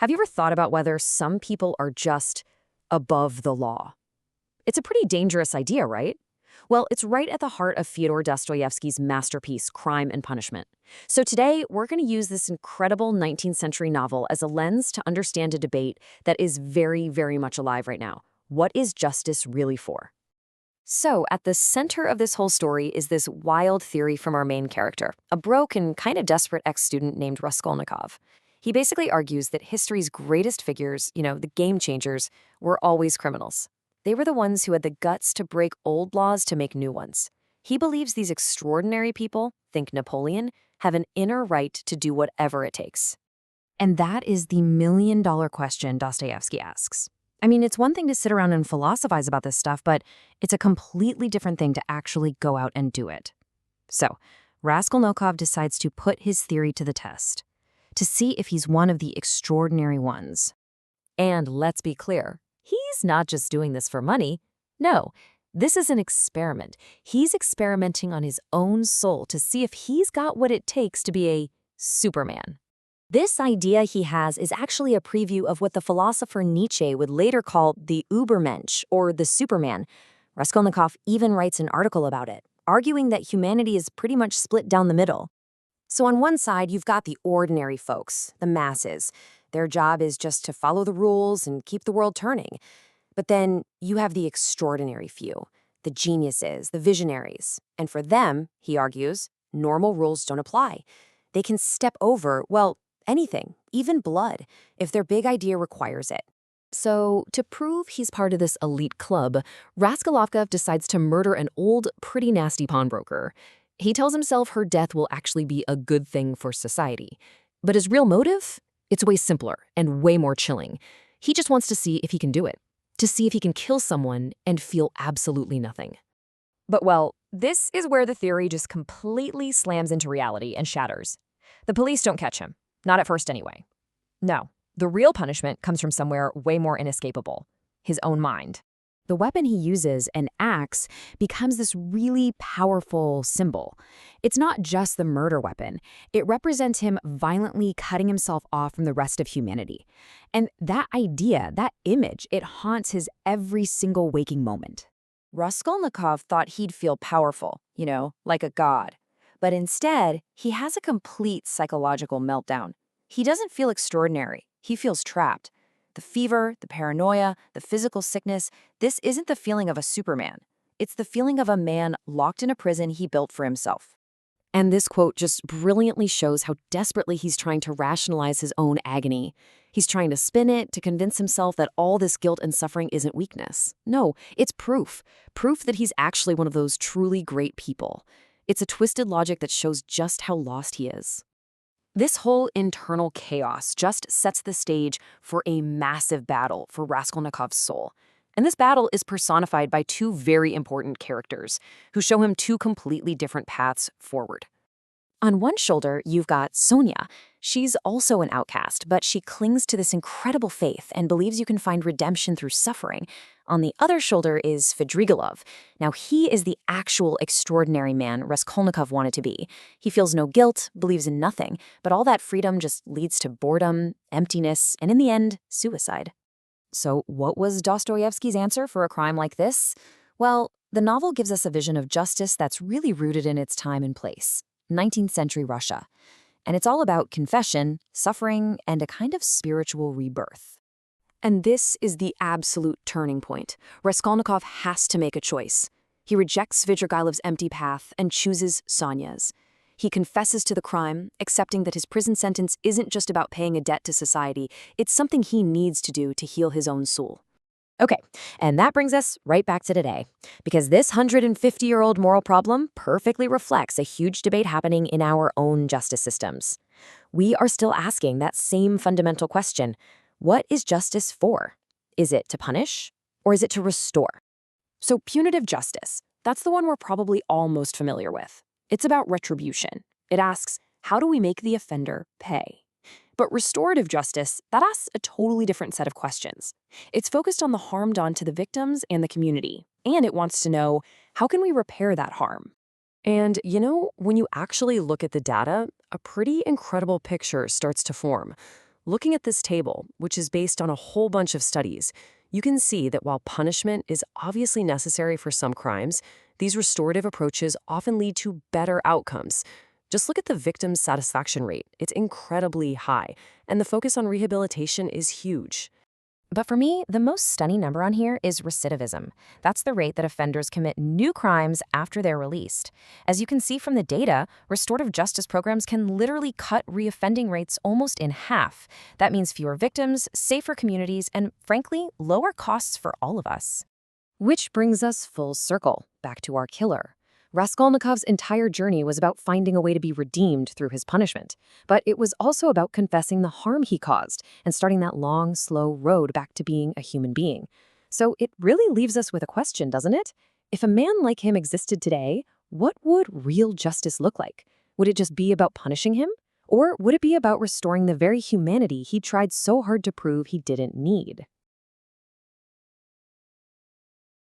Have you ever thought about whether some people are just above the law? It's a pretty dangerous idea, right? Well, it's right at the heart of Fyodor Dostoevsky's masterpiece, Crime and Punishment. So today, we're going to use this incredible 19th century novel as a lens to understand a debate that is very, very much alive right now. What is justice really for? So, at the center of this whole story is this wild theory from our main character, a broke and kind of desperate ex-student named Raskolnikov. He basically argues that history's greatest figures, the game changers, were always criminals. They were the ones who had the guts to break old laws to make new ones. He believes these extraordinary people, think Napoleon, have an inner right to do whatever it takes. And that is the million-dollar question Dostoevsky asks. I mean, it's one thing to sit around and philosophize about this stuff, but it's a completely different thing to actually go out and do it. So, Raskolnikov decides to put his theory to the test, to see if he's one of the extraordinary ones. And let's be clear, he's not just doing this for money. No, this is an experiment. He's experimenting on his own soul to see if he's got what it takes to be a Superman. This idea he has is actually a preview of what the philosopher Nietzsche would later call the Übermensch, or the Superman. Raskolnikov even writes an article about it, arguing that humanity is pretty much split down the middle. So on one side, you've got the ordinary folks, the masses. Their job is just to follow the rules and keep the world turning. But then you have the extraordinary few, the geniuses, the visionaries. And for them, he argues, normal rules don't apply. They can step over, well, anything, even blood, if their big idea requires it. So, to prove he's part of this elite club, Raskolnikov decides to murder an old, pretty nasty pawnbroker. He tells himself her death will actually be a good thing for society. But his real motive? It's way simpler and way more chilling. He just wants to see if he can do it, to see if he can kill someone and feel absolutely nothing. But well, this is where the theory just completely slams into reality and shatters. The police don't catch him. Not at first anyway. No, the real punishment comes from somewhere way more inescapable, his own mind. The weapon he uses, an axe, becomes this really powerful symbol. It's not just the murder weapon. It represents him violently cutting himself off from the rest of humanity. And that idea, that image, it haunts his every single waking moment. Raskolnikov thought he'd feel powerful, like a god. But instead, he has a complete psychological meltdown. He doesn't feel extraordinary. He feels trapped. The fever, the paranoia, the physical sickness, this isn't the feeling of a Superman. It's the feeling of a man locked in a prison he built for himself. And this quote just brilliantly shows how desperately he's trying to rationalize his own agony. He's trying to spin it to convince himself that all this guilt and suffering isn't weakness. No, it's proof. Proof that he's actually one of those truly great people. It's a twisted logic that shows just how lost he is. This whole internal chaos just sets the stage for a massive battle for Raskolnikov's soul. And this battle is personified by two very important characters who show him two completely different paths forward. On one shoulder, you've got Sonya. She's also an outcast, but she clings to this incredible faith and believes you can find redemption through suffering. On the other shoulder is Fedrigalov. Now, he is the actual extraordinary man Raskolnikov wanted to be. He feels no guilt, believes in nothing, but all that freedom just leads to boredom, emptiness, and in the end, suicide. So what was Dostoevsky's answer for a crime like this? Well, the novel gives us a vision of justice that's really rooted in its time and place, 19th century Russia. And it's all about confession, suffering, and a kind of spiritual rebirth. And this is the absolute turning point. Raskolnikov has to make a choice. He rejects Svidrigaïlov's empty path and chooses Sonya's. He confesses to the crime, accepting that his prison sentence isn't just about paying a debt to society. It's something he needs to do to heal his own soul. Okay, and that brings us right back to today, because this 150-year-old moral problem perfectly reflects a huge debate happening in our own justice systems. We are still asking that same fundamental question: what is justice for? Is it to punish, or is it to restore? So punitive justice, that's the one we're probably all most familiar with. It's about retribution. It asks, how do we make the offender pay? But restorative justice, that asks a totally different set of questions. It's focused on the harm done to the victims and the community, and it wants to know, how can we repair that harm? And, when you actually look at the data, a pretty incredible picture starts to form. Looking at this table, which is based on a whole bunch of studies, you can see that while punishment is obviously necessary for some crimes, these restorative approaches often lead to better outcomes. Just look at the victim's satisfaction rate. It's incredibly high, and the focus on rehabilitation is huge. But for me, the most stunning number on here is recidivism. That's the rate that offenders commit new crimes after they're released. As you can see from the data, restorative justice programs can literally cut reoffending rates almost in half. That means fewer victims, safer communities, and frankly, lower costs for all of us. Which brings us full circle, back to our killer. Raskolnikov's entire journey was about finding a way to be redeemed through his punishment, but it was also about confessing the harm he caused and starting that long, slow road back to being a human being. So it really leaves us with a question, doesn't it? If a man like him existed today, what would real justice look like? Would it just be about punishing him? Or would it be about restoring the very humanity he tried so hard to prove he didn't need?